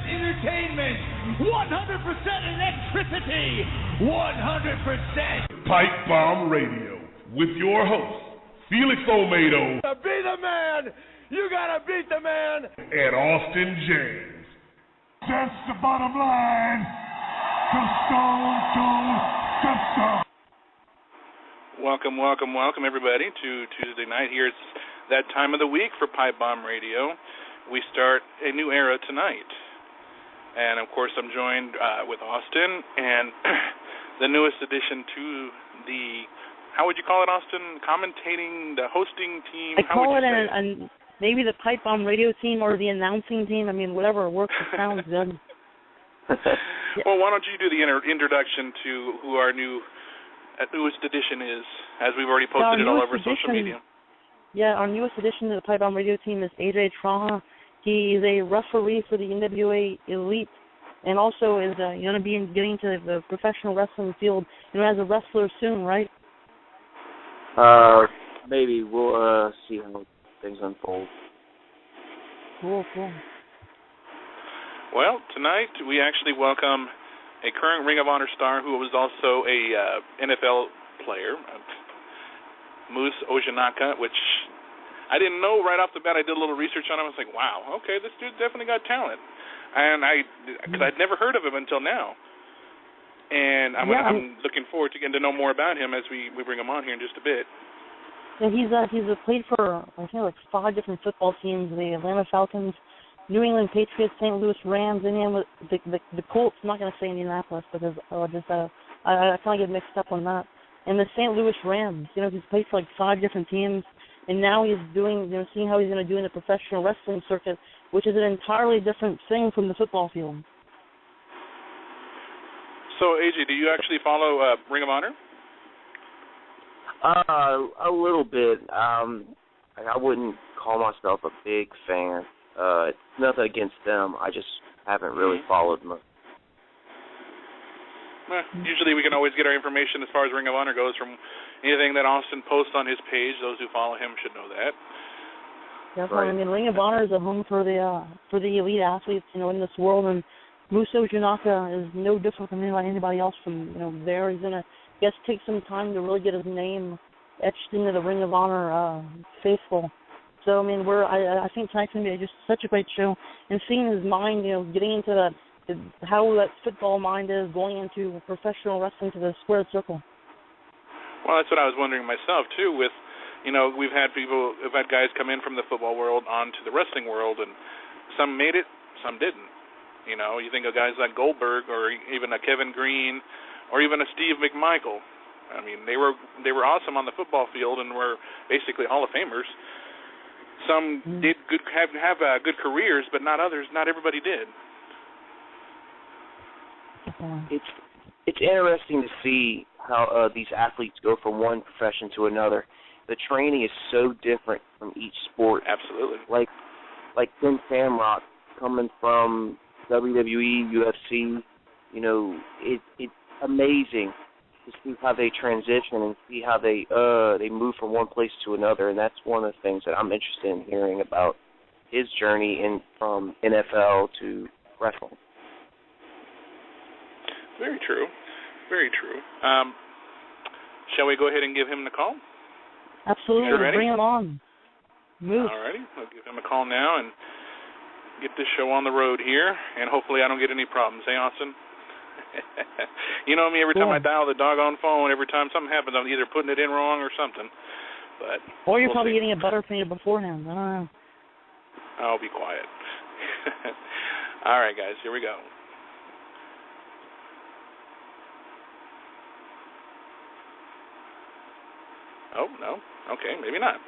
entertainment, 100% electricity, 100% Pipebomb Radio with your host, Felix Olmedo. To be the man, you gotta beat the man. And Austin James. That's the bottom line. From stone to stone. Welcome, everybody, to Tuesday night. Here's that time of the week for Pipebomb Radio. We start a new era tonight. And, of course, I'm joined with Austin and the newest addition to the, how would you call it, Austin? Commentating, the hosting team? I call it maybe the Pipebomb Radio team or the announcing team. I mean, whatever works, it sounds good. Well, why don't you do the introduction to who our newest addition is, as we've already posted it all over social media. Yeah, our newest addition to the Pipebomb Radio team is AJ Trahan. He is a referee for the NWA Elite, and also is going to be getting to the professional wrestling field, as a wrestler soon, right? Maybe. We'll see how things unfold. Cool. Well, tonight we actually welcome a current Ring of Honor star who was also a NFL player, Moose Ojinnaka, which I didn't know right off the bat. I did a little research on him. I was like, wow, okay, this dude definitely got talent. And because I'd never heard of him until now. And I'm looking forward to getting to know more about him as we bring him on here in just a bit. Yeah, he's played for, I think, like 5 different football teams: the Atlanta Falcons, New England Patriots, St. Louis Rams, the Colts. I'm not going to say Indianapolis because I kind of get mixed up on that. And the St. Louis Rams. He's played for like 5 different teams. And now he's doing, seeing how he's going to do in the professional wrestling circuit, which is an entirely different thing from the football field. So, AJ, do you actually follow Ring of Honor? A little bit. I wouldn't call myself a big fan. It's nothing against them. I just haven't really followed them. Usually we can always get our information as far as Ring of Honor goes from anything that Austin posts on his page. Those who follow him should know that. Definitely. Right. I mean, Ring of Honor is a home for the elite athletes, in this world, and Moose Ojinnaka is no different from anybody else from there. He's gonna take some time to really get his name etched into the Ring of Honor faithful. So I mean, I think tonight's gonna be just such a great show, and seeing his mind, getting into how that football mind is going into professional wrestling to the squared circle. Well, that's what I was wondering myself too. With we've had guys come in from the football world onto the wrestling world, and some made it, some didn't. You think of guys like Goldberg, or even a Kevin Green, or even a Steve McMichael. I mean, they were awesome on the football field and were basically Hall of Famers. Some did have good careers, but not others. Not everybody did. It's interesting to see how these athletes go from one profession to another. The training is so different from each sport. Absolutely. Like Ken Shamrock coming from WWE, UFC. It's amazing to see how they transition and see how they move from one place to another. And that's one of the things that I'm interested in hearing about his journey from NFL to wrestling. Very true. Very true. Shall we go ahead and give him the call? Absolutely. Bring him on. Move. All righty. I'll give him a call now and get this show on the road here, and hopefully I don't get any problems. Hey, Austin? You know me, every time I dial the doggone phone, every time something happens, I'm either putting it in wrong or something. Or you're probably getting a butter painted beforehand. I don't know. I'll be quiet. All right, guys, here we go. Oh, no. Okay, maybe not.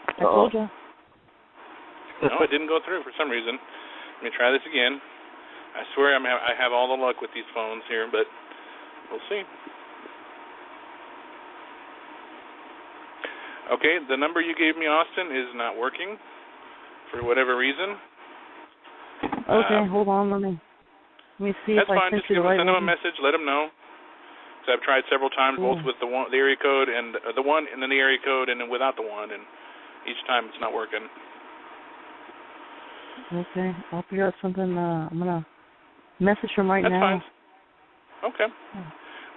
I told you. No, it didn't go through for some reason. Let me try this again. I swear I have all the luck with these phones here, but we'll see. Okay, the number you gave me, Austin, is not working for whatever reason. Okay, hold on. Let me see if I fine. sent Just you the right send them a one. message. Let them know. Because I've tried several times, both with the area code and the one, and then the area code, and then without the one, and each time it's not working. Okay, I'll figure out something. I'm gonna message him right That's now. fine. Okay.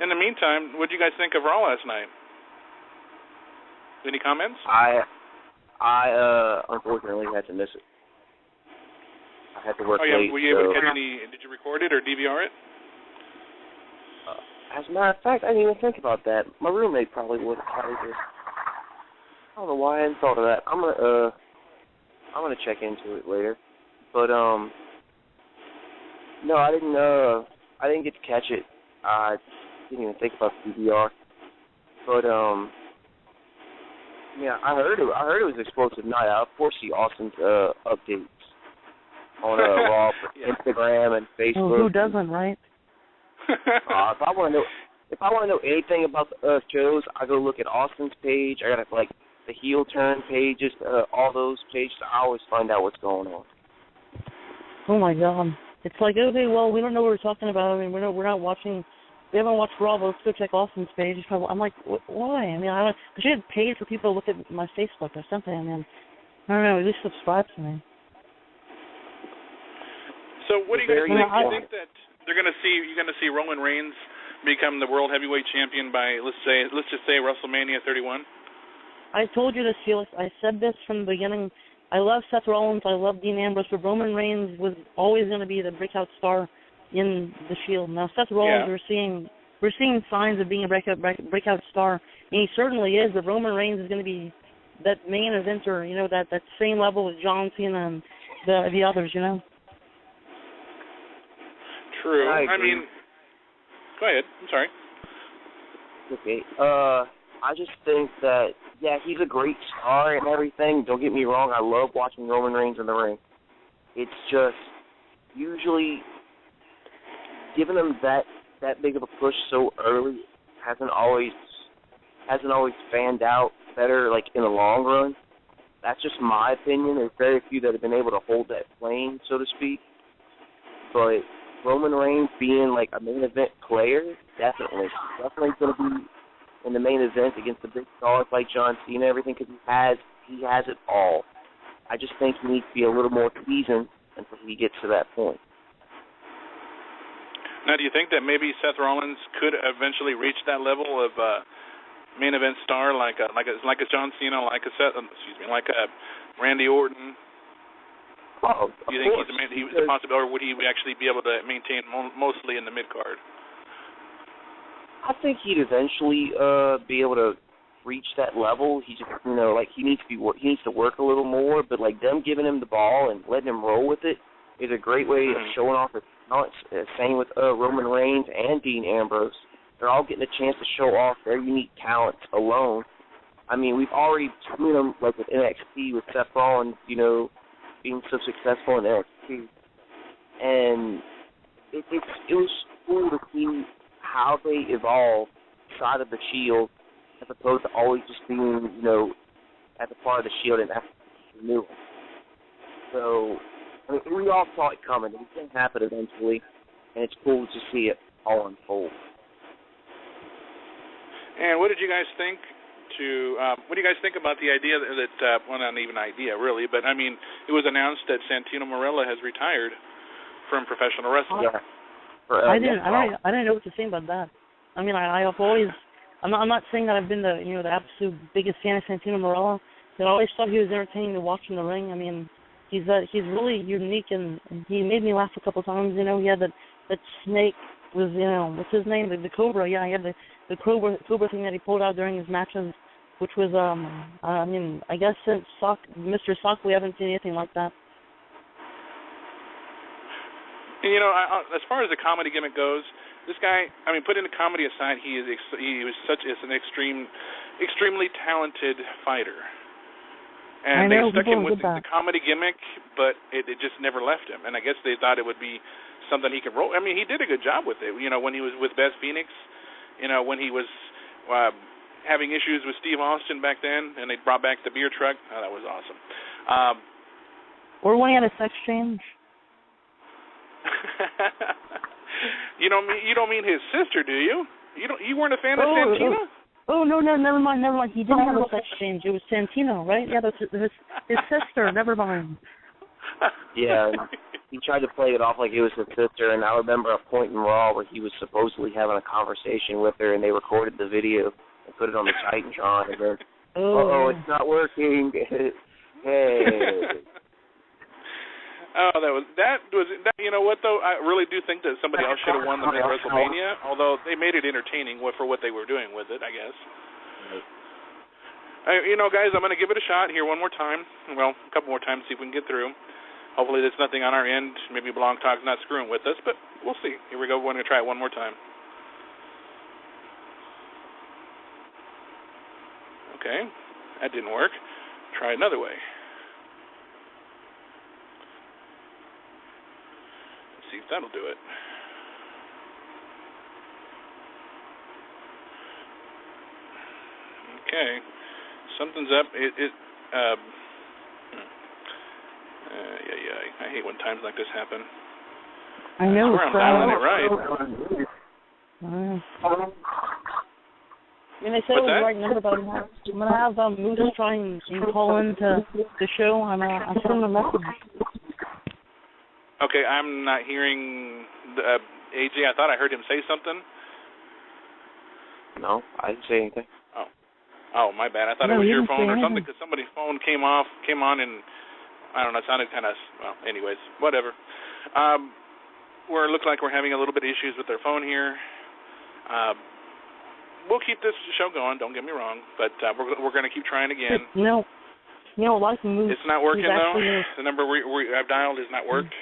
In the meantime, what did you guys think of Raw last night? Any comments? I unfortunately had to miss it. I had to work late. Were you able to catch any? Did you record it or DVR it? As a matter of fact, I didn't even think about that. My roommate probably would have tried this. I don't know why I hadn't thought of that. I'm gonna check into it later. But no, I didn't get to catch it. I didn't even think about the DVR. But yeah, I heard it was an explosive night. I of course see Austin's updates on Raw, Instagram, and Facebook. Oh, who doesn't, right? If I want to know anything about the shows, I go look at Austin's page. I got like the heel turn pages, all those pages. I always find out what's going on. Oh my God! It's like, okay, well, we don't know what we're talking about. I mean, we're not watching. We haven't watched Raw, but let's go check Austin's page. I'm like, why? I mean, I should have paid for people to look at my Facebook or something. I mean, I don't know. At least subscribe to me. So, what do you guys think? Do you think that you're going to see Roman Reigns become the world heavyweight champion by let's just say WrestleMania 31? I told you this, Felix. I said this from the beginning. I love Seth Rollins. I love Dean Ambrose, but Roman Reigns was always going to be the breakout star in the Shield. Now, Seth Rollins, we're seeing signs of being a breakout star, and he certainly is. But Roman Reigns is going to be that main eventer, you know, that same level with John Cena and the others, you know. True. I mean, go ahead. I'm sorry. Okay. I just think that, yeah, he's a great star and everything. Don't get me wrong. I love watching Roman Reigns in the ring. It's just usually giving him that big of a push so early hasn't always fanned out better, like, in the long run. That's just my opinion. There's very few that have been able to hold that flame, so to speak. But Roman Reigns being, like, a main event player, definitely going to be in the main event against the big stars like John Cena and everything, because he has it all. I just think he needs to be a little more seasoned until he gets to that point. Now, do you think that maybe Seth Rollins could eventually reach that level of main event star, like a John Cena, like a Randy Orton? Oh, do you think he's a possibility, or would he actually be able to maintain mostly in the mid card? I think he'd eventually be able to reach that level. He just, you know, like he needs to work a little more. But like them giving him the ball and letting him roll with it is a great way of showing off his talents. Same with Roman Reigns and Dean Ambrose. They're all getting a chance to show off their unique talents alone. I mean, we've already seen them like with NXT with Seth Rollins, you know, being so successful in NXT, and it was cool to see how they evolve side of the Shield as opposed to always just being, you know, at the part of the Shield and after the new one. So, I mean, we all saw it coming. It was going to happen eventually, and it's cool to see it all unfold. And what did you guys think? What do you guys think about the idea that well, not even idea really, but I mean, it was announced that Santino Marella has retired from professional wrestling. Yeah. I didn't know what to think about that. I mean, I've always, I'm not saying that I've been the absolute biggest fan of Santino Marella, but I always thought he was entertaining to watch in the ring. I mean, he's really unique, and he made me laugh a couple times. You know, he had that snake was, you know, what's his name? The Cobra. Yeah, he had the Cobra thing that he pulled out during his matches, which was, I mean, I guess since Mr. Sock, we haven't seen anything like that. You know, as far as the comedy gimmick goes, this guy, I mean, putting the comedy aside, he was an extremely talented fighter. And they stuck him with the comedy gimmick, but it just never left him. And I guess they thought it would be something he could roll. I mean, he did a good job with it. You know, when he was with Beth Phoenix, you know, when he was having issues with Steve Austin back then, and they brought back the beer truck. Oh, that was awesome. Or when he had a sex change. You don't mean his sister, do you? You weren't a fan of Santino? Oh no, never mind. He didn't have a sex change. It was Santino, right? Yeah, that's his sister. Never mind. Yeah, he tried to play it off like it was his sister, and I remember a point in Raw where he was supposedly having a conversation with her, and they recorded the video and put it on the Titantron, and then, it's not working. Hey. Oh, that was you know what though? I really do think that somebody else should have won the WrestleMania, although they made it entertaining for what they were doing with it, I guess. You know, guys, I'm going to give it a shot here one more time. Well, a couple more times, see if we can get through. Hopefully there's nothing on our end. Maybe Blog Talk's not screwing with us, but we'll see. Here we go. We're going to try it one more time. Okay, that didn't work. Try another way. See if that'll do it. Okay, something's up. I hate when times like this happen. I know. I'm dialing it right. I mean, they said it was the right number, but I'm going to have Moose try and call into the show. I sent him a message. Okay, I'm not hearing AJ. I thought I heard him say something. No, I didn't say anything. Oh, my bad. I thought it was your phone or something because somebody's phone came on, and I don't know. It sounded kind of anyways, whatever. Looks like we're having a little bit of issues with their phone here. We'll keep this show going. Don't get me wrong, but we're going to keep trying again. Like Moose. It's not working though. The number I've dialed has not worked.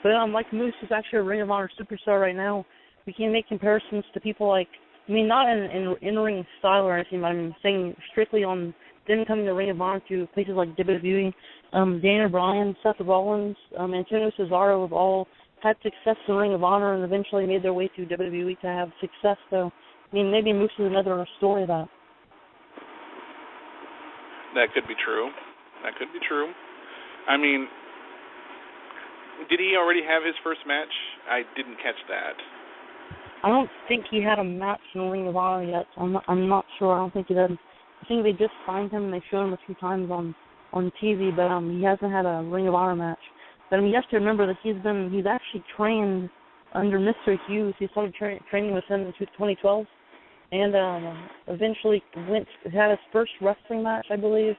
But like Moose is actually a Ring of Honor superstar right now. We can make comparisons to people like, not in ring style or anything, but I'm saying strictly on them coming to Ring of Honor to places like WWE. Daniel Bryan, Seth Rollins, Antonio Cesaro have all had success in Ring of Honor and eventually made their way to WWE to have success. So, maybe Moose is another story of that. That could be true. Did he already have his first match? I didn't catch that. I don't think he had a match in the Ring of Honor yet. I'm not sure. I don't think he did. I think they just signed him and they showed him a few times on TV, but he hasn't had a Ring of Honor match. But you have to remember that he's actually trained under Mr. Hughes. He started training with him in 2012, and eventually had his first wrestling match, I believe,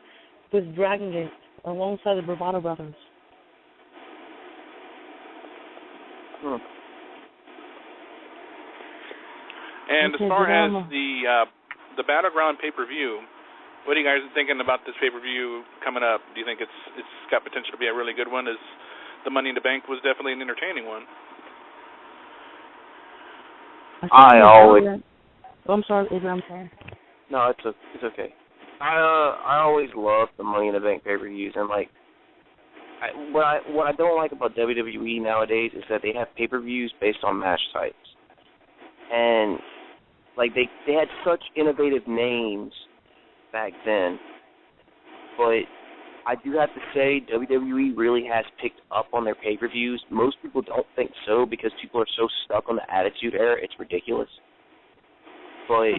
with Dragon Gate alongside the Bravado Brothers. And as far as the Battleground pay-per-view, what are you guys thinking about this pay-per-view coming up? Do you think it's got potential to be a really good one? As the Money in the Bank was definitely an entertaining one. I'm sorry, Adrian. I'm sorry. No, it's okay. I always love the Money in the Bank pay-per-views, and what I don't like about WWE nowadays is that they have pay-per-views based on match types. And they had such innovative names back then, but I do have to say WWE really has picked up on their pay-per-views. Most people don't think so because people are so stuck on the Attitude Era. It's ridiculous. But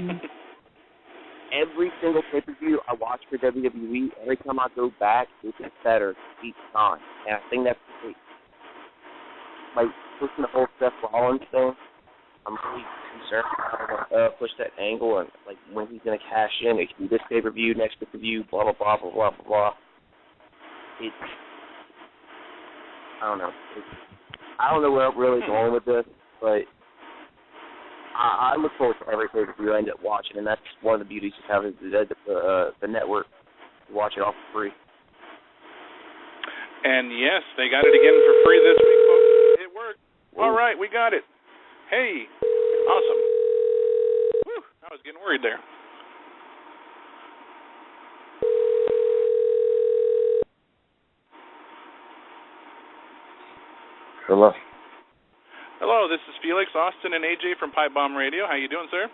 every single pay-per-view I watch for WWE, every time I go back, it gets better each time. And I think that's great. Pushing the whole Seth Rollins thing, I'm really concerned about how to push that angle and when he's going to cash in. It can be this pay-per-view, next pay-per-view, blah, blah, blah, blah, blah, blah, blah. I don't know. I don't know where I'm really going with this, but I look forward to every pay-per-view I end up watching, and that's one of the beauties of having the network. You watch it all for free. And yes, they got it again for free this week, folks. It worked. All right, we got it. Hey, awesome. Whew, I was getting worried there. Hello. Hello, this is Felix, Austin, and AJ from Pipebomb Radio. How you doing, sir?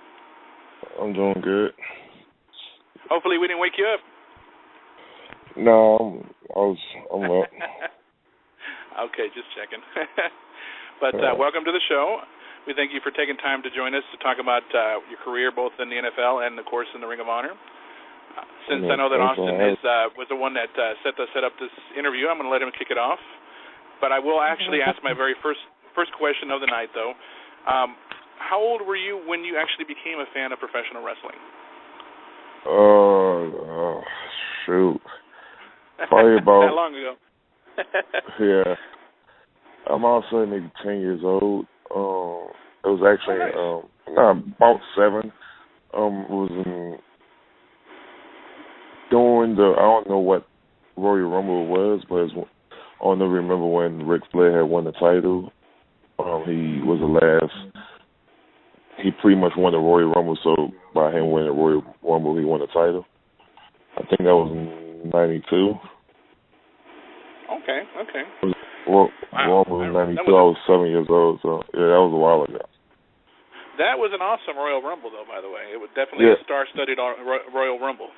I'm doing good. Hopefully we didn't wake you up. No, I'm up. Okay, just checking. But welcome to the show. We thank you for taking time to join us to talk about your career both in the NFL and, of course, in the Ring of Honor. Since I know that Austin was the one that set up this interview, I'm going to let him kick it off. But I will actually ask my very first question of the night, though. How old were you when you actually became a fan of professional wrestling? Shoot. Probably about that long ago. Yeah. I'm also maybe 10 years old. It was actually about 7. It was during the, I don't know what Royal Rumble was, but I don't remember when Ric Flair had won the title. He was the last. He pretty much won the Royal Rumble, so by him winning the Royal Rumble, he won the title. I think that was in 92. Okay. Rumble was 92. I was 7 years old, so yeah, that was a while ago. That was an awesome Royal Rumble, though. By the way, it was definitely a star-studded Royal Rumble.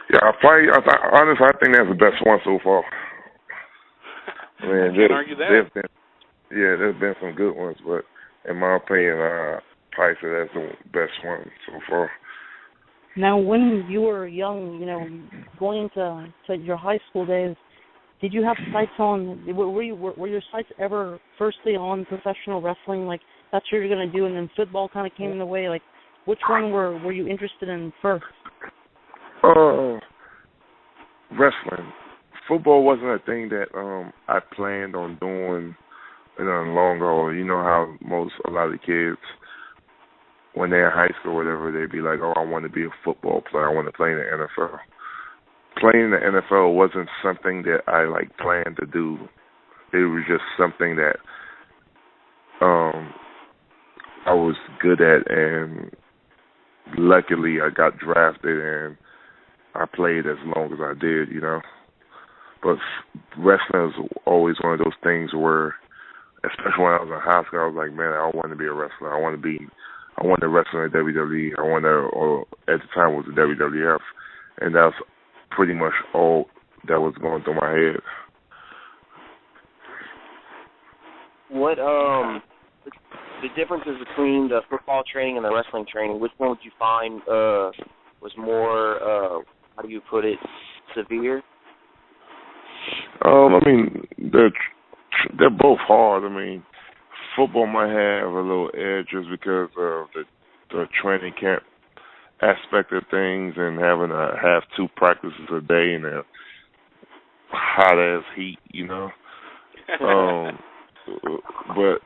Yeah, honestly, I think that's the best one so far. I mean, can't argue that. There's been some good ones, but in my opinion, probably say that's the best one so far. Now, when you were young, going into your high school days, did you have sights on? Were your sights ever firstly on professional wrestling? Like that's what you're going to do, and then football kind of came in the way. Like, which one were you interested in first? Wrestling. Football wasn't a thing that I planned on doing long haul. You know how a lot of the kids, when they're in high school or whatever, they'd be like, I want to be a football player. I want to play in the NFL. Playing in the NFL wasn't something that I planned to do. It was just something that I was good at, and luckily I got drafted and I played as long as I did, But wrestling is always one of those things where, especially when I was in high school, I was like, man, I want to be a wrestler. I want to wrestle in WWE. Or at the time it was the WWF, and that's pretty much all that was going through my head. What the differences between the football training and the wrestling training? Which one would you find was more? How do you put it? Severe? I mean, they're both hard. I mean, football might have a little edge just because of the training camp aspect of things and having to have 2 practices a day in a hot ass heat, But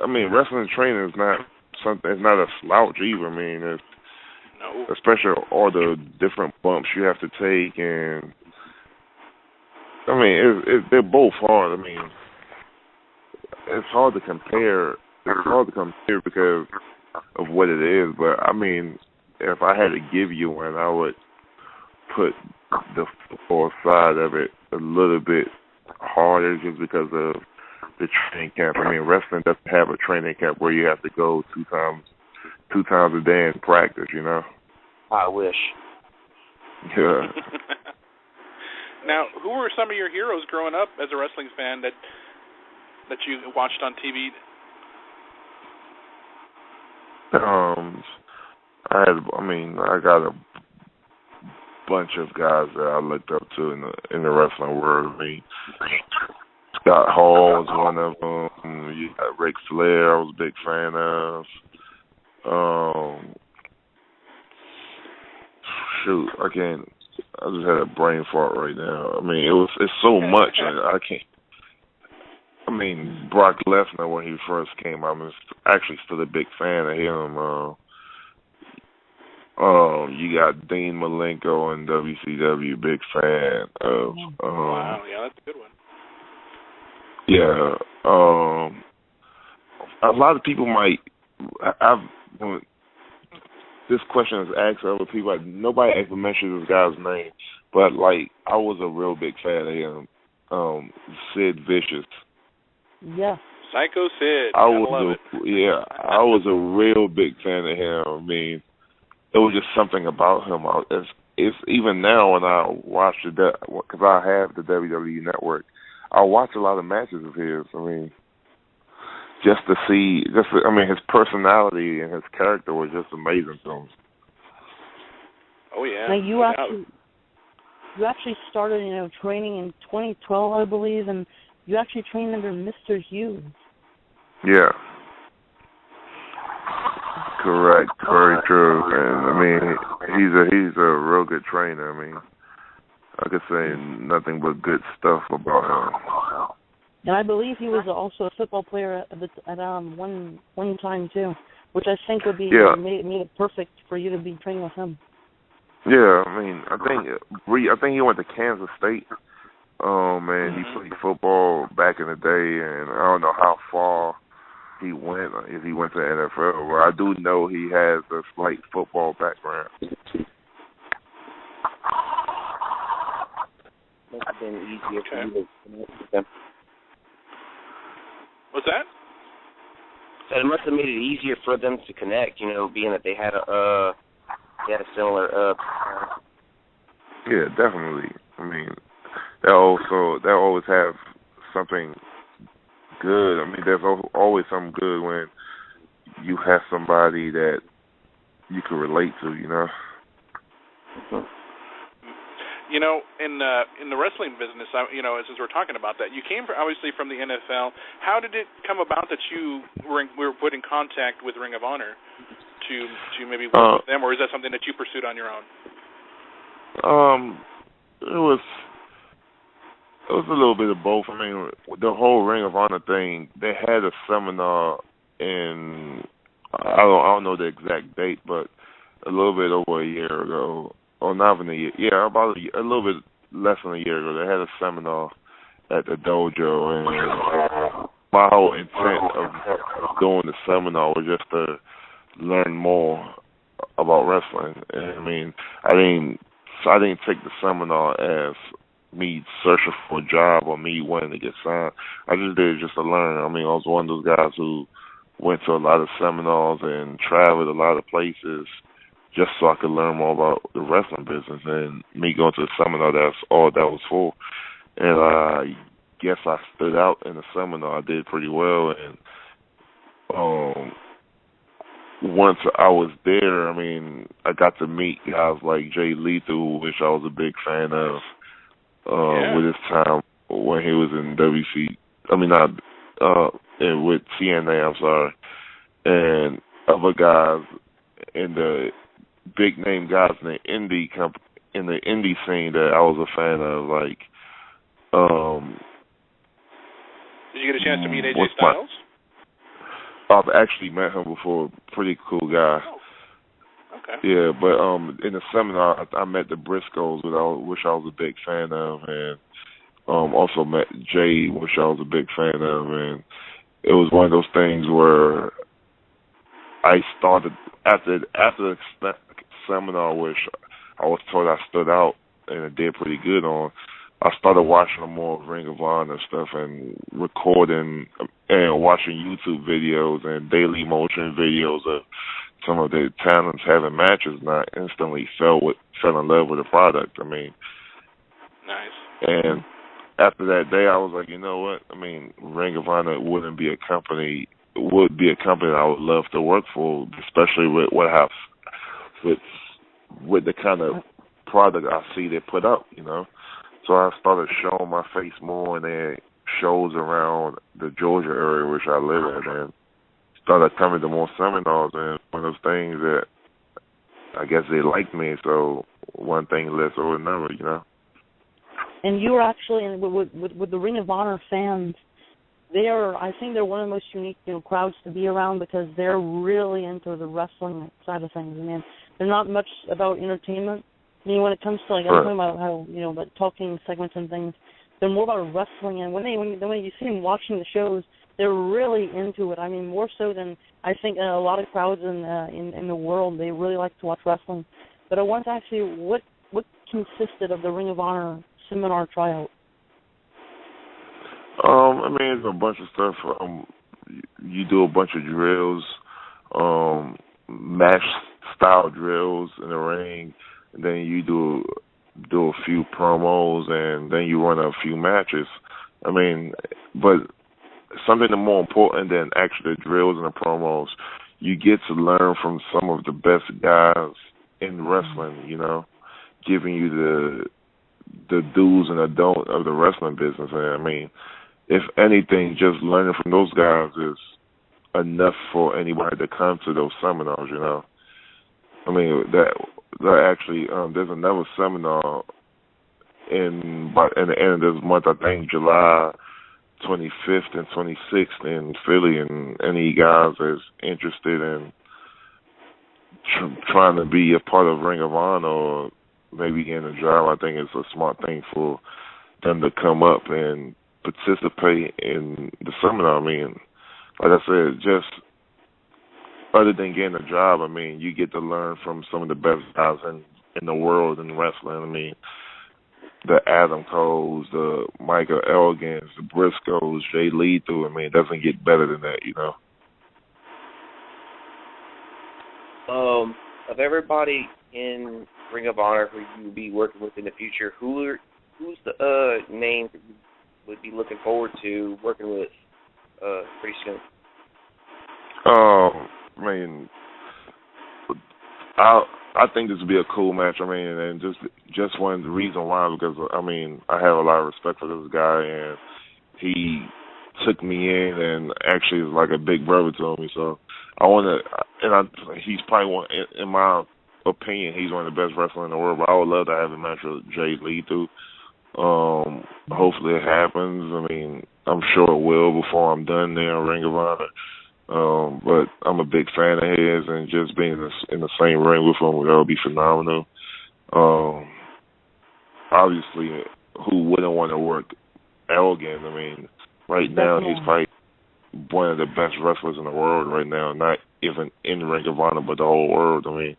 I mean, wrestling training is not something. It's not a slouch either. I mean, especially all the different bumps you have to take, and I mean, they're both hard. I mean, it's hard to compare. It's hard to compare because of what it is. But I mean, if I had to give you one, I would put the football side of it a little bit harder just because of the training camp. I mean, wrestling doesn't have a training camp where you have to go two times a day in practice, I wish. Yeah. Now, who were some of your heroes growing up as a wrestling fan that you watched on TV? I got a bunch of guys that I looked up to in the wrestling world. I mean, Scott Hall was one of them. You got Ric Flair, I was a big fan of. I just had a brain fart right now. I mean, it's so much. I can't. I mean, Brock Lesnar, when he first came out, I'm actually still a big fan of him. You got Dean Malenko in WCW, big fan of. Wow, yeah, that's a good one. Yeah. A lot of people might. This question is asked other people. Nobody ever mentioned this guy's name, but I was a real big fan of him. Sid Vicious. Yeah. Psycho Sid. I was a real big fan of him. I mean, it was just something about him. It's even now when I watch because I have the WWE Network, I watch a lot of matches of his. I mean, just to see, his personality and his character was just amazing to him. Oh yeah. Now you actually started, training in 2012, I believe, and you actually trained under Mr. Hughes. Yeah. Correct. Very true. And I mean, he's a real good trainer. I mean, I could say nothing but good stuff about him. And I believe he was also a football player at one time too, which I think would be made it perfect for you to be training with him. Yeah, I mean, I think he went to Kansas State. And he played football back in the day, and I don't know how far he went, if he went to the NFL. But I do know he has a slight football background. Must have been easier for you to connect with them. What's that? So it must have made it easier for them to connect, being that they had a similar. Yeah, definitely. I mean, they'll always have something good. I mean, there's always something good when you have somebody that you can relate to, In the wrestling business, since we're talking about that, you came obviously from the NFL. How did it come about that you were put in contact with Ring of Honor to maybe work with them, or is that something that you pursued on your own? It was a little bit of both. I mean, the whole Ring of Honor thing, they had a seminar in, I don't know the exact date, but a little bit over a year ago. Or not even a year. Yeah, about a little bit less than a year ago. They had a seminar at the dojo, and my whole intent of doing the seminar was just to learn more about wrestling. And I mean, I didn't take the seminar as me searching for a job or me wanting to get signed. I just did it just to learn. I mean, I was one of those guys who went to a lot of seminars and traveled a lot of places just so I could learn more about the wrestling business. And me going to the seminar, that's all that was for. And I guess I stood out in the seminar. I did pretty well. And once I was there, I mean, I got to meet guys like Jay Lethal, which I was a big fan of with his time when he was in with TNA, I'm sorry. And other guys in the big name guys in the indie scene that I was a fan of, like. Did you get a chance to meet AJ Styles? I've actually met him before. Pretty cool guy. Oh, okay. Yeah, but in the seminar I met the Briscoes, which I was a big fan of, and also met Jay, which I was a big fan of, and it was one of those things where I started after the seminar, which I was told I stood out and I did pretty good on. I started watching more Ring of Honor stuff and recording and watching YouTube videos and Daily Motion videos of some of the talents having matches, and I instantly fell in love with the product. I mean, nice. And after that day, I was like, you know what? I mean, Ring of Honor would be a company I would love to work for, especially with with the kind of product I see they put up, So I started showing my face more in their shows around the Georgia area, which I live in, and started coming to more seminars. And one of those things that I guess they liked me, so one thing led to another, And you were actually with the Ring of Honor fans. I think they're one of the most unique, crowds to be around because they're really into the wrestling side of things. I mean, they're not much about entertainment. I mean, when it comes to I'm talking about how about talking segments and things, they're more about wrestling. And when you see them watching the shows, they're really into it. I mean, more so than I think a lot of crowds in the world. They really like to watch wrestling. But I want to ask you, what consisted of the Ring of Honor seminar tryout? I mean, it's a bunch of stuff. You do a bunch of drills, match-style drills in the ring, and then you do a few promos, and then you run a few matches. I mean, but something more important than actually the drills and the promos, you get to learn from some of the best guys in wrestling, you know, giving you the do's and the don't of the wrestling business. And I mean, if anything, just learning from those guys is enough for anybody to come to those seminars, you know. I mean, that actually, there's another seminar in the end of this month, I think July 25th and 26th in Philly, and any guys that's interested in trying to be a part of Ring of Honor or maybe getting a job, I think it's a smart thing for them to come up and participate in the seminar. I mean, like I said, just other than getting a job, I mean, you get to learn from some of the best guys in the world in wrestling. I mean, the Adam Coles, the Michael Elgins, the Briscoes, Jay Lethal. I mean, it doesn't get better than that, you know. Of everybody in Ring of Honor who you will be working with in the future, who's the name that you would be looking forward to working with pretty soon? I mean, I think this would be a cool match. I mean, and just one reason why, because I mean, I have a lot of respect for this guy, and he took me in and actually is like a big brother to me. So I want to, and he's probably one, in my opinion, he's one of the best wrestlers in the world. But I would love to have a match with Jay Lethal. Hopefully it happens. I mean, I'm sure it will before I'm done there in Ring of Honor. But I'm a big fan of his, and just being in the same ring with him would be phenomenal. Obviously, who wouldn't want to work Elgin? I mean, right now he's probably one of the best wrestlers in the world right now, not even in Ring of Honor, but the whole world. I mean,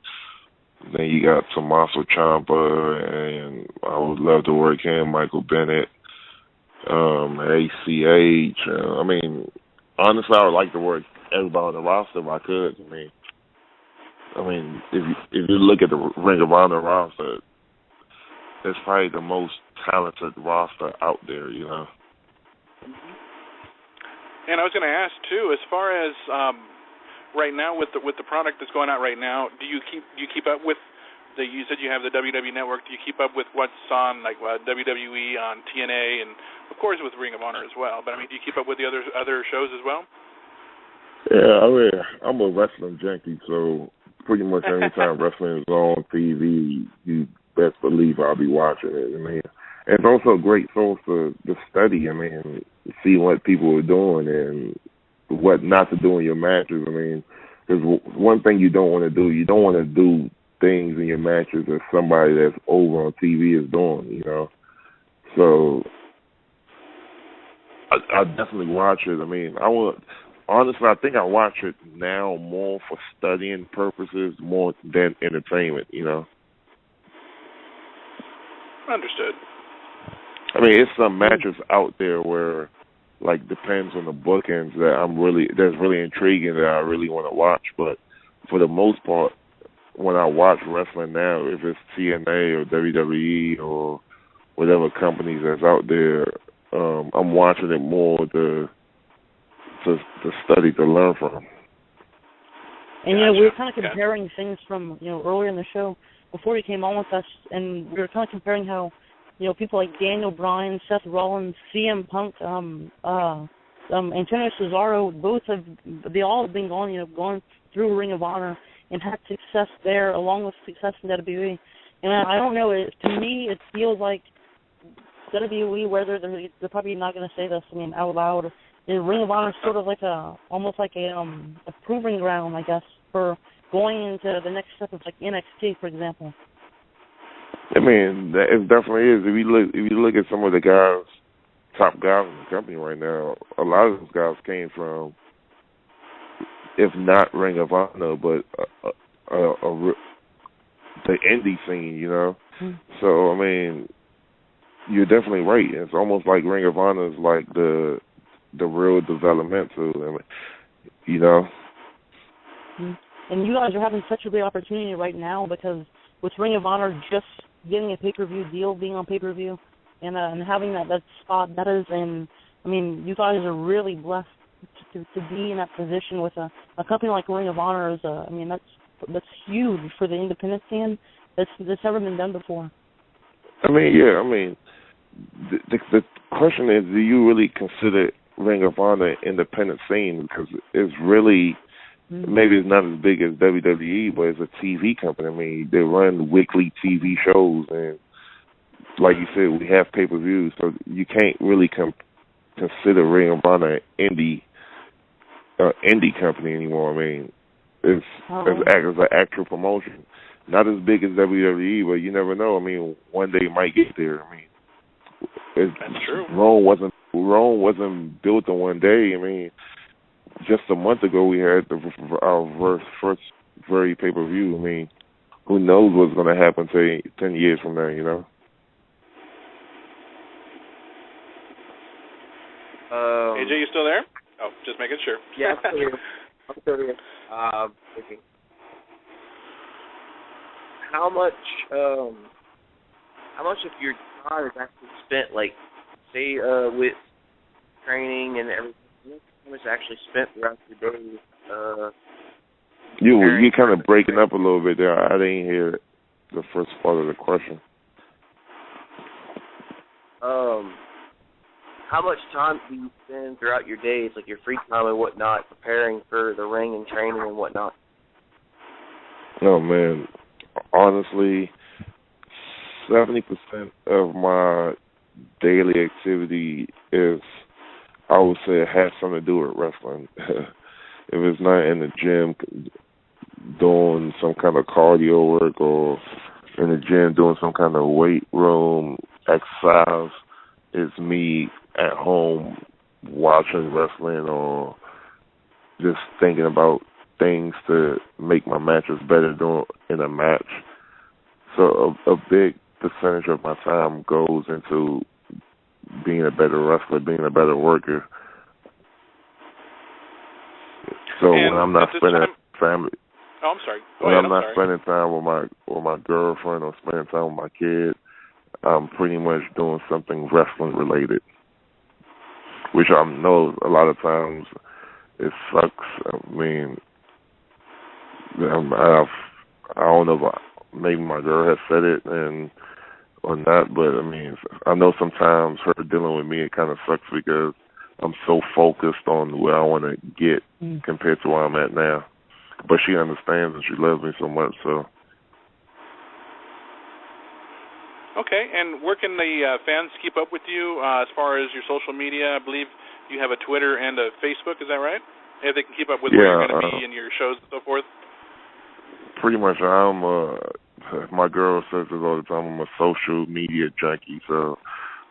then you got Tommaso Ciampa, and I would love to work him, Michael Bennett, ACH. I mean, honestly, I would like to work everybody on the roster if I could. I mean, if you look at the Ring of Honor roster, it's probably the most talented roster out there, you know. And I was going to ask too, as far as right now with the product that's going out right now, do you keep up with you said you have the WWE Network? Do you keep up with what's on like WWE on TNA and of course with Ring of Honor as well? But I mean, do you keep up with the other shows as well? Yeah, I mean, I'm a wrestling junkie, so pretty much any time wrestling is on TV, you best believe I'll be watching it. I mean, and it's also a great source to study. I mean, see what people are doing and what not to do in your matches. I mean, there's one thing you don't want to do. You don't want to do things in your matches that somebody that's over on TV is doing, you know. So I definitely watch it. I mean, honestly, I think I watch it now more for studying purposes more than entertainment, you know. Understood. I mean, it's some matches out there where, like, depends on the bookings that's really intriguing that I really want to watch. But for the most part, when I watch wrestling now, if it's TNA or WWE or whatever companies that's out there, I'm watching it more to study, to learn from. And, you know, we were kind of comparing things from, you know, earlier in the show, before you came on with us, and we were kind of comparing how, you know, people like Daniel Bryan, Seth Rollins, CM Punk, Antonio Cesaro, they all have been going through Ring of Honor and had success there along with success in WWE. And I don't know, to me it feels like WWE, whether they're probably not going to say this, I mean, out loud, Ring of Honor is sort of like almost like a proving ground, I guess, for going into the next step of like NXT, for example. I mean, it definitely is. If you look at some of the guys, top guys in the company right now, a lot of those guys came from, if not Ring of Honor, but the indie scene, you know. So I mean, you're definitely right. It's almost like Ring of Honor is like the real developmental, I mean, you know. And you guys are having such a great opportunity right now because with Ring of Honor just getting a pay-per-view deal, being on pay-per-view, and having that spot, that is, and I mean, you guys are really blessed to be in that position with a company like Ring of Honor. I mean, that's huge for the independent scene. That's never been done before. I mean, yeah. I mean, the question is, do you really consider Ring of Honor independent scene? Because it's really maybe it's not as big as WWE, but it's a TV company. I mean, they run weekly TV shows, and like you said, we have pay-per-views, so you can't really consider Ring of Honor indie company anymore. I mean, it's an actual promotion, not as big as WWE, but you never know. I mean, one day it might get there. I mean, that's true. Rome wasn't built in one day. I mean, just a month ago we had our first very pay-per-view. I mean, who knows what's going to happen 10 years from now, you know? AJ, you still there? Oh, just making sure. Yeah, I'm still here. Okay. How much of your time is actually spent, like, say, with training and everything? How much is actually spent throughout your day? You're kind of breaking up a little bit there. I didn't hear the first part of the question. How much time do you spend throughout your days, like your free time and whatnot, preparing for the ring and training and whatnot? Oh, man. Honestly, 70% of my daily activity is, I would say, it has something to do with wrestling. If it's not in the gym doing some kind of cardio work or in the gym doing some kind of weight room exercise, it's me at home watching wrestling or just thinking about things to make my matches better in a match. So a big percentage of my time goes into being a better wrestler, being a better worker. So when I'm not spending family, I'm sorry. When I'm not spending time with my girlfriend or spending time with my kid, I'm pretty much doing something wrestling related, which I know a lot of times it sucks. I mean, I don't know if maybe my girl has said it or not, but I mean, I know sometimes her dealing with me, it kind of sucks because I'm so focused on where I want to get compared to where I'm at now. But she understands and she loves me so much, so. Okay, and where can the fans keep up with you as far as your social media? I believe you have a Twitter and a Facebook, is that right? If they can keep up with where you're going to be and your shows and so forth? Pretty much, my girl says this all the time, I'm a social media junkie, so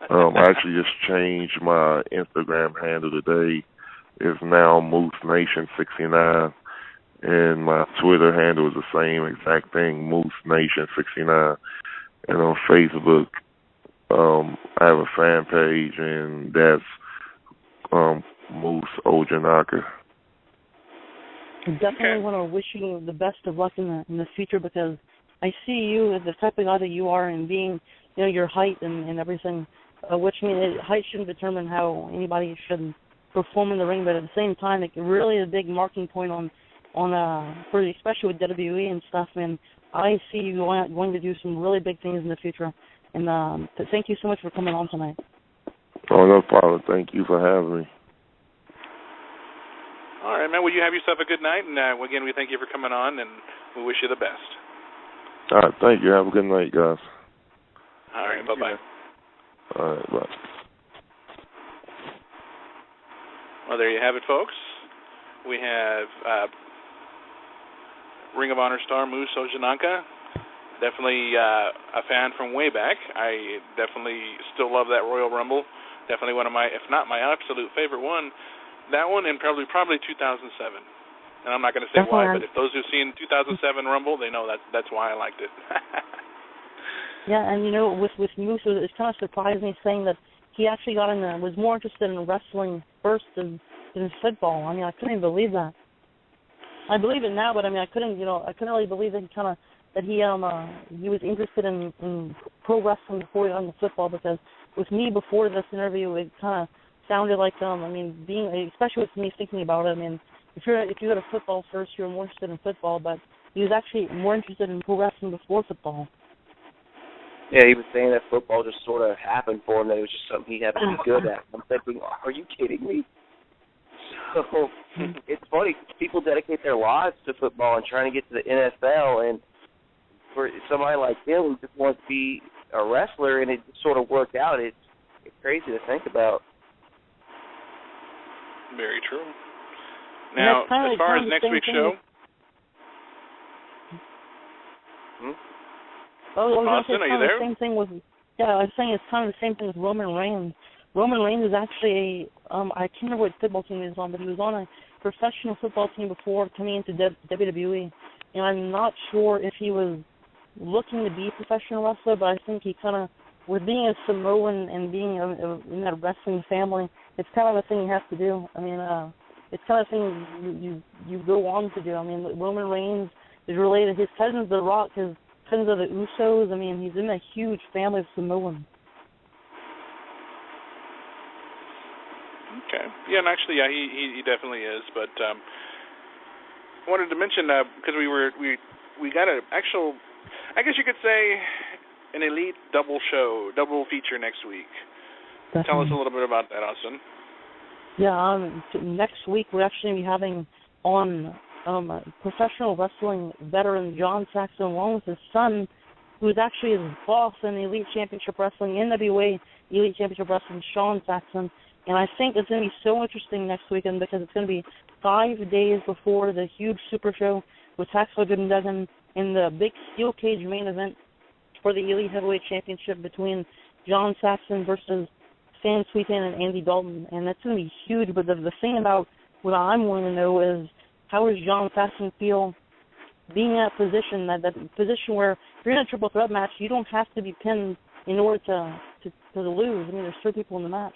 I actually just changed my Instagram handle today. It's now Moose Nation 69, and my Twitter handle is the same exact thing, Moose Nation 69. And on Facebook, I have a fan page, and that's Moose Ojinnaka. I definitely want to wish you the best of luck in the future, because I see you as the type of guy that you are, and being, your height and everything, which means height shouldn't determine how anybody should perform in the ring, but at the same time, it really is a big marking point on especially with WWE and stuff, and I see you going to do some really big things in the future. And thank you so much for coming on tonight. Oh, no problem. Thank you for having me. All right, man. Well, you have yourself a good night. And, again, we thank you for coming on, and we wish you the best. All right. Thank you. Have a good night, guys. All right. Bye-bye. All right. Bye. Well, there you have it, folks. We have Ring of Honor star Moose Ojinnaka. Definitely a fan from way back. I definitely still love that Royal Rumble. Definitely one of my, if not my absolute favorite one. That one and probably 2007. And I'm not going to say why, but if those who've seen 2007 Rumble, they know that's why I liked it. Yeah, and with Moose, it's kind of surprising saying that he actually was more interested in wrestling first than football. I mean, I couldn't even believe that. I believe it now, but I mean, I couldn't really believe that he was interested in pro wrestling before he got into football, because with me before this interview, it kind of sounded like being, especially with me thinking about it. I mean, if you go to football first, you're more interested in football, but he was actually more interested in pro wrestling before football. Yeah, he was saying that football just sort of happened for him, that it was just something he happened to be good at. I'm thinking, are you kidding me? So it's funny. People dedicate their lives to football and trying to get to the NFL, and for somebody like him who just wants to be a wrestler and it just sort of worked out, it's crazy to think about. Very true. Now, as far as next week's show... Austin, are you there? I was saying it's kind of the same thing with Roman Reigns. Roman Reigns is actually I can't remember what football team he was on, but he was on a professional football team before coming into WWE. And I'm not sure if he was looking to be a professional wrestler, but I think he kind of, with being a Samoan and being in that wrestling family, it's kind of a thing you have to do. I mean, it's kind of a thing you go on to do. I mean, Roman Reigns is related. His cousin's The Rock, his cousins are the Usos. I mean, he's in a huge family of Samoans. Okay. Yeah, and actually, yeah, he definitely is. But I wanted to mention because we got an actual, I guess you could say, an elite double feature next week. Definitely. Tell us a little bit about that, Austin. Yeah, next week we're actually going to be having on professional wrestling veteran John Saxon along with his son, who's actually his boss in the Elite Championship Wrestling, NWA Elite Championship Wrestling, Sean Saxon. And I think it's going to be so interesting next weekend because it's going to be 5 days before the huge Super Show with Hacksaw Jim Duggan in the big steel cage main event for the Elite Heavyweight Championship between John Saxon versus Sam Sweetan and Andy Dalton. And that's going to be huge. But the thing about what I'm wanting to know is, how does John Saxon feel being in that position, that position where if you're in a triple threat match, you don't have to be pinned in order to lose. I mean, there's 3 people in the match.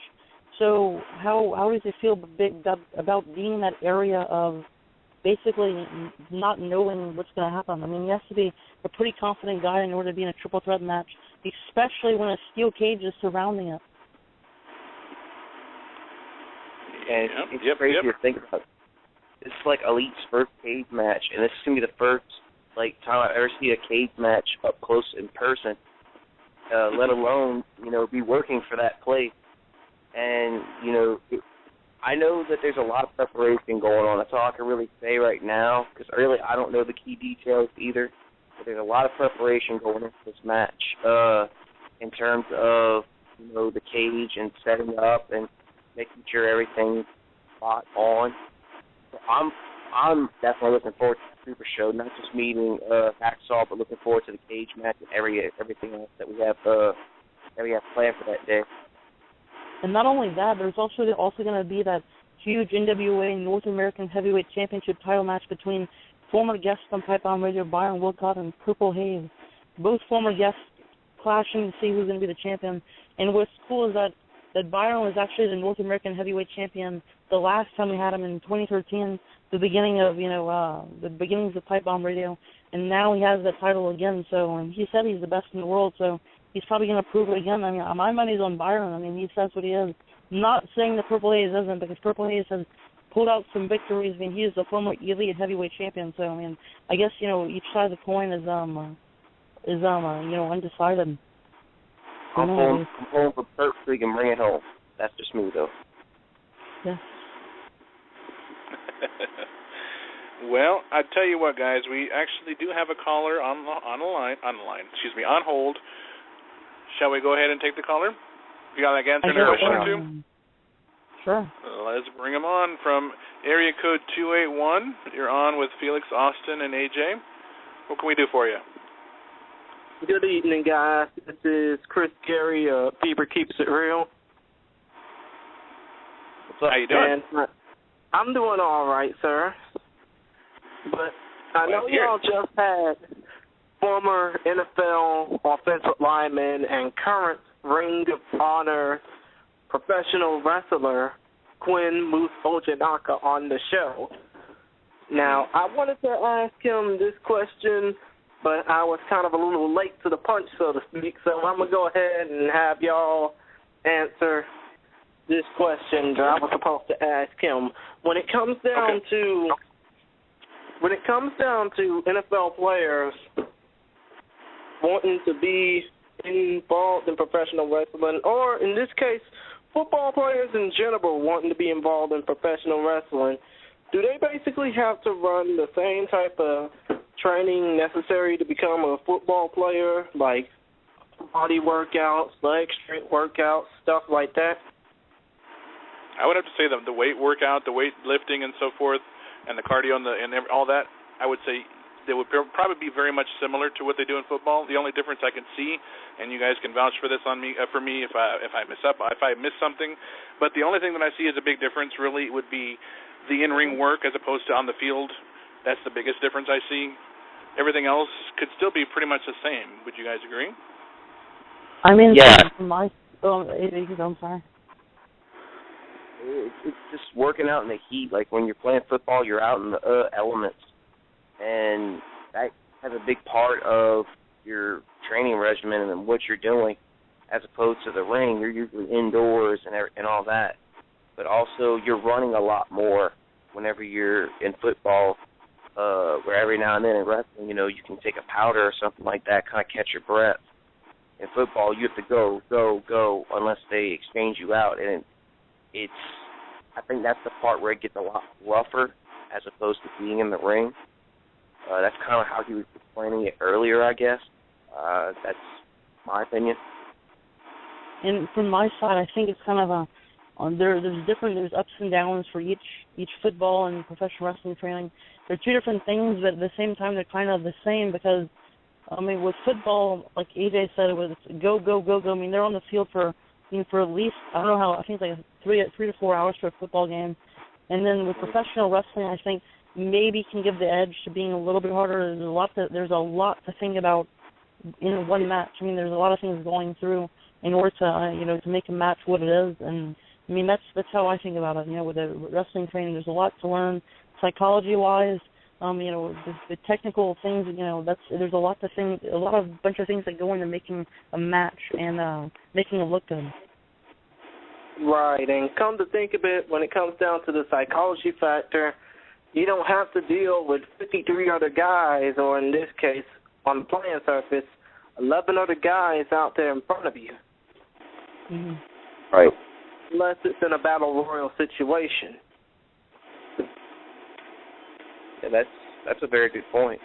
So how does he feel about being in that area of basically not knowing what's going to happen? I mean, he has to be a pretty confident guy in order to be in a triple threat match, especially when a steel cage is surrounding it. And it's crazy to think about. It's like Elite's first cage match, and this is going to be the first time I've ever seen a cage match up close in person, let alone, be working for that place. And, I know that there's a lot of preparation going on. That's all I can really say right now, because really I don't know the key details either. But there's a lot of preparation going into this match in terms of, the cage and setting up and making sure everything's spot on. So I'm definitely looking forward to the Super Show, not just meeting Hacksaw, but looking forward to the cage match and everything else that we have planned for that day. And not only that, there's also going to be that huge NWA North American Heavyweight Championship title match between former guests on Pipebomb Radio, Byron Wilcott and Purple Haze. Both former guests clashing to see who's going to be the champion. And what's cool is that Byron was actually the North American Heavyweight Champion the last time we had him in 2013, the beginning of the beginnings of Pipebomb Radio, and now he has that title again. So, and he said he's the best in the world. So he's probably going to prove it again. I mean, my money's on Byron. I mean, he says what he is. I'm not saying that Purple Haze isn't, because Purple Haze has pulled out some victories. I mean, he is the former Elite Heavyweight Champion. So, I mean, I guess each side of the coin is undecided. I'm pulling for Perk so he can bring it home. That's just me, though. Yeah. Well, I tell you what, guys, we actually do have a caller on hold. Shall we go ahead and take the caller? You got that answer in a question or two? Sure. Let's bring him on from area code 281. You're on with Felix, Austin, and AJ. What can we do for you? Good evening, guys. This is Chris Gary. Fever Keeps It Real. What's up? How you doing? And I'm doing all right, sir. But I know y'all just had former NFL offensive lineman and current Ring of Honor professional wrestler Quinn Ojinnaka on the show. Now, I wanted to ask him this question, but I was kind of a little late to the punch, so to speak, so I'm going to go ahead and have y'all answer this question that I was supposed to ask him. When it comes down to when it comes down to NFL players wanting to be involved in professional wrestling, or in this case, football players in general wanting to be involved in professional wrestling, do they basically have to run the same type of training necessary to become a football player, like body workouts, leg strength workouts, stuff like that? I would have to say the weight workout, the weight lifting and so forth, and the cardio and all that, I would say they would probably be very much similar to what they do in football. The only difference I can see, and you guys can vouch for this for me if I miss something, but the only thing that I see as a big difference really would be the in-ring work as opposed to on the field. That's the biggest difference I see. Everything else could still be pretty much the same. Would you guys agree? I mean, yeah. I'm sorry. It's just working out in the heat. Like when you're playing football, you're out in the elements. And that has a big part of your training regimen and what you're doing, as opposed to the ring. You're usually indoors and all that. But also you're running a lot more whenever you're in football, where every now and then in wrestling, you can take a powder or something like that, kind of catch your breath. In football, you have to go, unless they exchange you out. And I think that's the part where it gets a lot rougher as opposed to being in the ring. That's kind of how he was explaining it earlier, I guess. That's my opinion. And from my side, I think it's kind of there's ups and downs for each football and professional wrestling training. They're two different things, but at the same time they're kind of the same because, I mean, with football, like AJ said, it was go. I mean, they're on the field for at least, I don't know how, I think it's like 3 to 4 hours for a football game. And then with professional wrestling, I think maybe can give the edge to being a little bit harder. There's a lot to think about in one match. I mean, there's a lot of things going through in order to to make a match what it is. And I mean, that's how I think about it. With the wrestling training, there's a lot to learn psychology-wise. The technical things. There's a lot to think, bunch of things that go into making a match and making it look good. Right, and come to think of it, when it comes down to the psychology factor, you don't have to deal with 53 other guys, or in this case, on the playing surface, 11 other guys out there in front of you. Mm-hmm. Right. Unless it's in a battle royal situation. Yeah, that's a very good point.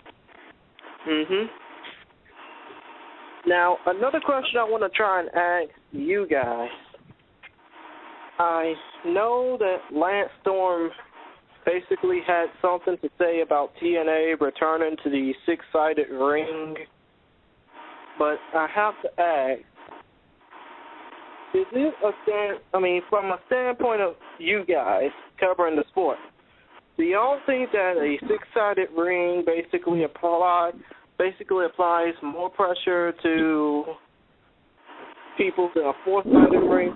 Now, another question I want to try and ask you guys. I know that Lance Storm basically had something to say about TNA returning to the six-sided ring, but I have to ask, is it from a standpoint of you guys covering the sport, do y'all think that a six-sided ring basically applies more pressure to people than a four-sided ring?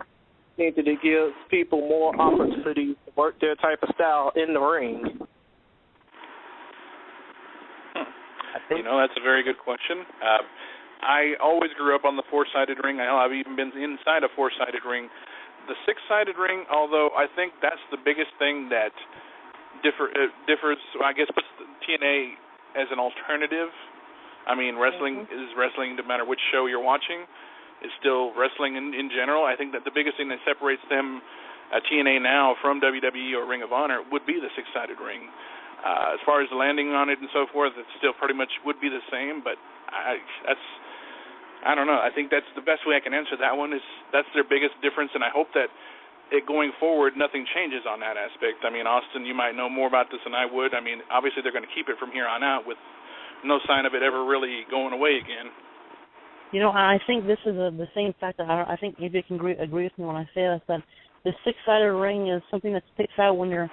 Think that it gives people more opportunity to work their type of style in the ring? That's a very good question. I always grew up on the four-sided ring. I've even been inside a four-sided ring. The six-sided ring, although I think that's the biggest thing that differs, I guess, puts TNA as an alternative. I mean, wrestling is wrestling no matter which show you're watching. Is still wrestling in general. I think that the biggest thing that separates them, TNA now, from WWE or Ring of Honor would be the six-sided ring. As far as the landing on it and so forth, it still pretty much would be the same, but I don't know. I think that's the best way I can answer that one. Is that's their biggest difference, and I hope that going forward, nothing changes on that aspect. I mean, Austin, you might know more about this than I would. I mean, obviously they're going to keep it from here on out with no sign of it ever really going away again. I think this is the same fact that I think maybe you can agree with me when I say this, that the six-sided ring is something that sticks out when you're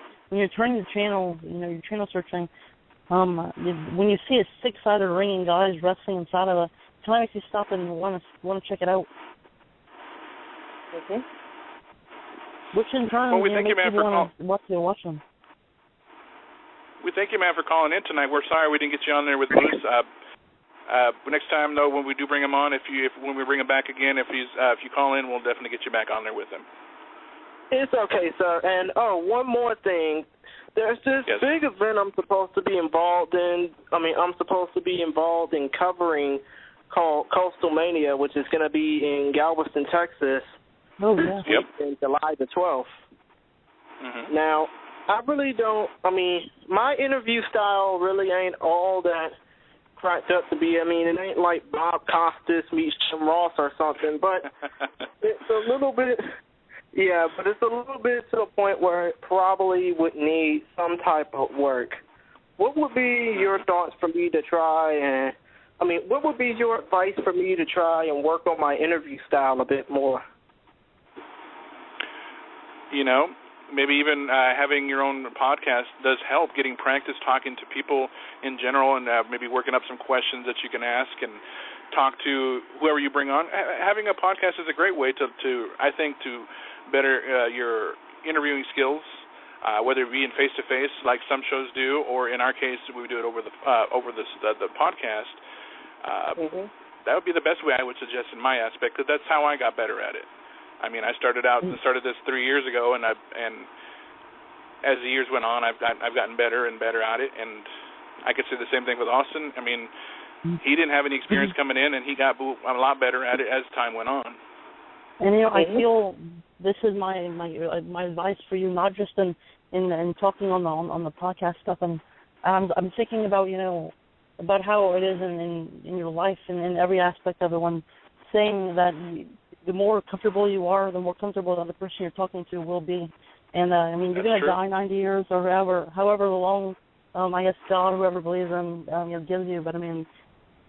turning the channel, you're channel searching. When you see a six-sided ring and guys wrestling inside of it, it kind of makes you stop and want to check it out. Okay. Which in turn makes people want to watch them. We thank you, man, for calling in tonight. We're sorry we didn't get you on there with Moose. Next time, though, when we do bring him on, when we bring him back again, if you call in, we'll definitely get you back on there with him. It's okay, sir. And one more thing, There's this big event I'm supposed to be involved in. I'm supposed to be involved in covering called Coastal Mania, which is going to be in Galveston, Texas. Oh, yeah. In July the 12th. Mm-hmm. Now, I really don't, my interview style really ain't all that cracked up to be. It ain't like Bob Costas meets Jim Ross or something, but it's a little bit, but it's a little bit to the point where it probably would need some type of work. What would be your thoughts for me to try and, what would be your advice for me to try and work on my interview style a bit more? Maybe even having your own podcast does help, getting practice talking to people in general and maybe working up some questions that you can ask and talk to whoever you bring on. Having a podcast is a great way to better your interviewing skills, whether it be in face-to-face like some shows do, or in our case we do it over the podcast. That would be the best way I would suggest in my aspect, because that's how I got better at it. I started this 3 years ago, and as the years went on, I've gotten better and better at it. And I could say the same thing with Austin. He didn't have any experience coming in, and he got a lot better at it as time went on. And I feel this is my advice for you, not just in talking on the podcast stuff. And I'm thinking about about how it is in your life and in every aspect of it. When saying that. The more comfortable you are, the more comfortable the other person you're talking to will be. And, you're going to die 90 years or however long, I guess God, whoever believes in, gives you. But,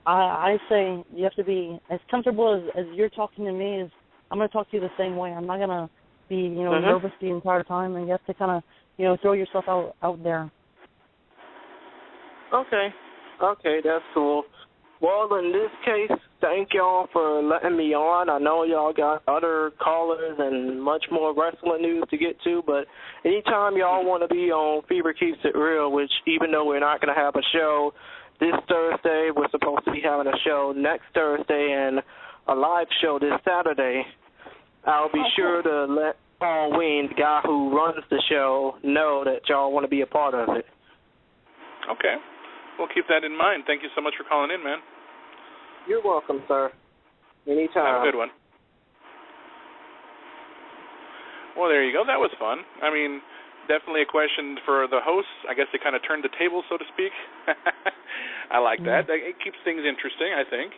I say you have to be as comfortable as you're talking to me. I'm going to talk to you the same way. I'm not going to be, nervous the entire time. And you have to kind of, throw yourself out there. Okay, that's cool. Well, in this case, thank y'all for letting me on. I know y'all got other callers and much more wrestling news to get to, but anytime y'all want to be on Fever Keeps It Real, which even though we're not going to have a show this Thursday, we're supposed to be having a show next Thursday and a live show this Saturday, I'll be sure to let Paul Wayne, the guy who runs the show, know that y'all want to be a part of it. Okay. We'll keep that in mind. Thank you so much for calling in, man. You're welcome, sir. Anytime. Have a good one. Well, there you go. That was fun. Definitely a question for the hosts. I guess they kind of turned the table, so to speak. I like that. It keeps things interesting, I think.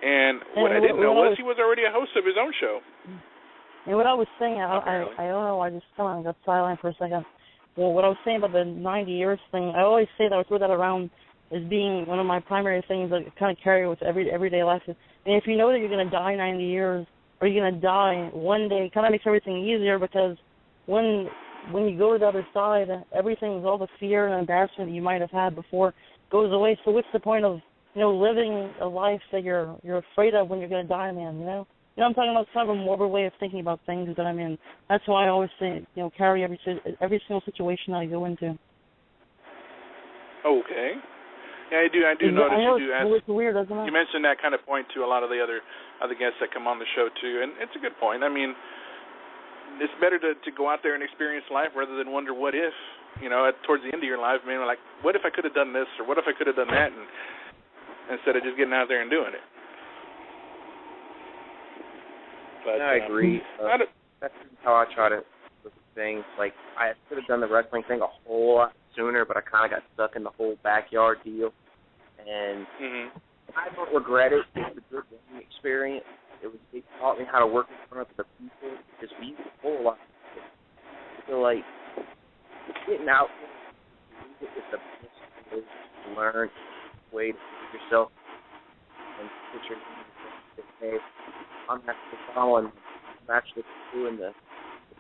And what I didn't know was he was already a host of his own show. And what I was saying, I don't know, I just kind of got silent for a second. Well, what I was saying about the 90 years thing, I always say that, I throw that around as being one of my primary things that kind of carry with everyday life. And if you know that you're going to die 90 years, or you're going to die one day, it kind of makes everything easier, because when you go to the other side, everything, all the fear and embarrassment that you might have had before goes away. So what's the point of, living a life that you're afraid of when you're going to die, man, I'm talking about kind of a morbid way of thinking about things, but that's why I always say, carry every single situation that I go into. Okay. Yeah, I do notice you do ask. It's weird, isn't it? You mentioned that kind of point to a lot of the other guests that come on the show too, and it's a good point. It's better to go out there and experience life rather than wonder what if. Towards the end of your life, like, what if I could have done this, or what if I could have done that, and instead of just getting out there and doing it. But, I agree. That's how I try to look at things. Like, I could have done the wrestling thing a whole lot sooner, but I kind of got stuck in the whole backyard deal. And I don't regret it. It was a good learning experience. It taught me how to work in front of the people, because we used a whole lot. So, like, getting out there is the best way to learn, way to put yourself and put your name. I'm actually following. I'm actually doing this.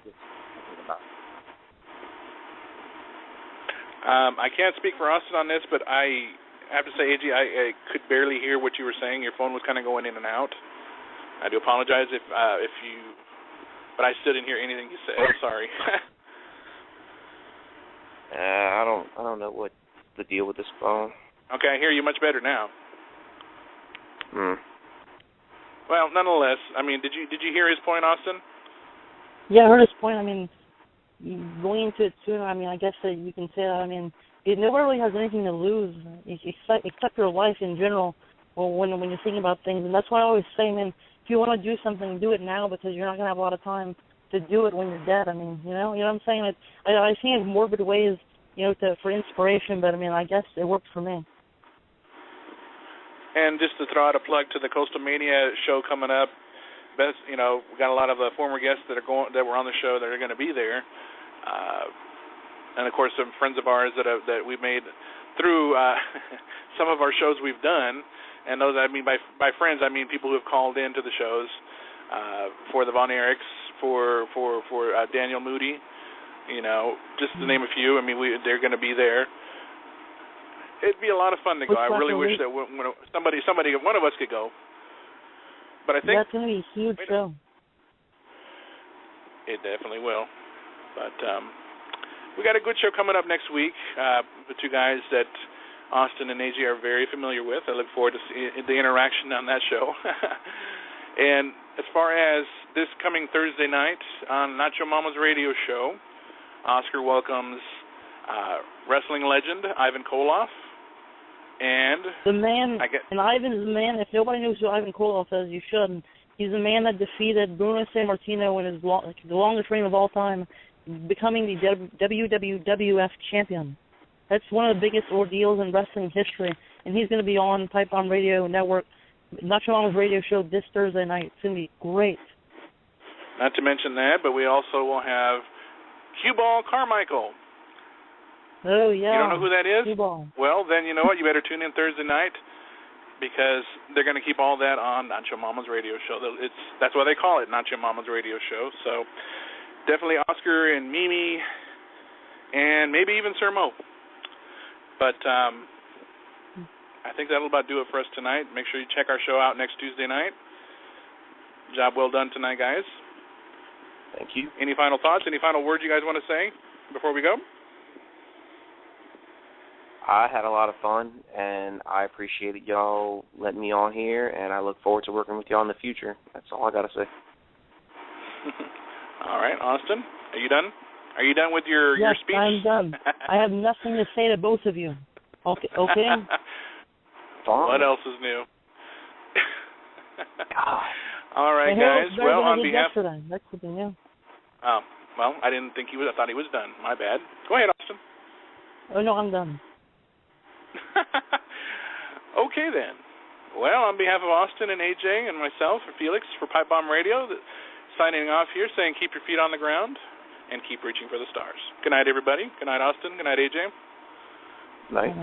Talking about. I can't speak for Austin on this, but I have to say, AJ, I could barely hear what you were saying. Your phone was kind of going in and out. I do apologize if you, but I still didn't hear anything you said. I'm sorry. I don't know what's the deal with this phone. Okay, I hear you much better now. Well, nonetheless, did you hear his point, Austin? Yeah, I heard his point. going into it soon, I mean, I guess that you can say that. I mean, nobody really has anything to lose except your life in general. Well, when you're thinking about things, and that's why I always say, man, if you want to do something, do it now because you're not gonna have a lot of time to do it when you're dead. I mean, you know what I'm saying? I think it's morbid ways, for inspiration, but I mean, I guess it works for me. And just to throw out a plug to the Coastal Mania show coming up, we got a lot of former guests that were on the show that are going to be there, and of course some friends of ours that we've made through some of our shows we've done. And those, I mean, by friends, I mean people who have called in to the shows, for the Von Erichs, for Daniel Moody, just to name a few. I mean, they're going to be there. It'd be a lot of fun to go. I really wish that somebody, one of us could go. But I think that's going to be a huge show. It definitely will. But we got a good show coming up next week with two guys that Austin and AJ are very familiar with. I look forward to the interaction on that show. And as far as this coming Thursday night on Nacho Mama's radio show, Oscar welcomes wrestling legend Ivan Koloff. And the man, and Ivan's the man. If nobody knows who Ivan Koloff is, you should. He's the man that defeated Bruno Sammartino in the longest reign of all time, becoming the WWF champion. That's one of the biggest ordeals in wrestling history, and he's going to be on Pipebomb Radio Network, Nacho Mama's radio show this Thursday night. It's going to be great. Not to mention that, but we also will have Q-Ball Carmichael. Oh, yeah. You don't know who that is? Q-Ball. Well, then you know what? You better tune in Thursday night because they're going to keep all that on Nacho Mama's radio show. That's why they call it Nacho Mama's radio show. So definitely Oscar and Mimi and maybe even Sir Mo. But I think that'll about do it for us tonight. Make sure you check our show out next Tuesday night. Job well done tonight, guys. Thank you. Any final thoughts? Any final words you guys want to say before we go? I had a lot of fun, and I appreciated y'all letting me on here, and I look forward to working with y'all in the future. That's all I got to say. All right, Austin, are you done? Are you done with your speech? Yes, I'm done. I have nothing to say to both of you. Okay? What else is new? All right, guys. Well, on behalf... That's the thing, yeah. Oh, well, I didn't think he was... I thought he was done. My bad. Go ahead, Austin. Oh, no, I'm done. Okay, then. Well, on behalf of Austin and AJ and myself and Felix for Pipebomb Radio, signing off here saying keep your feet on the ground and keep reaching for the stars. Good night, everybody. Good night, Austin. Good night, AJ. Night.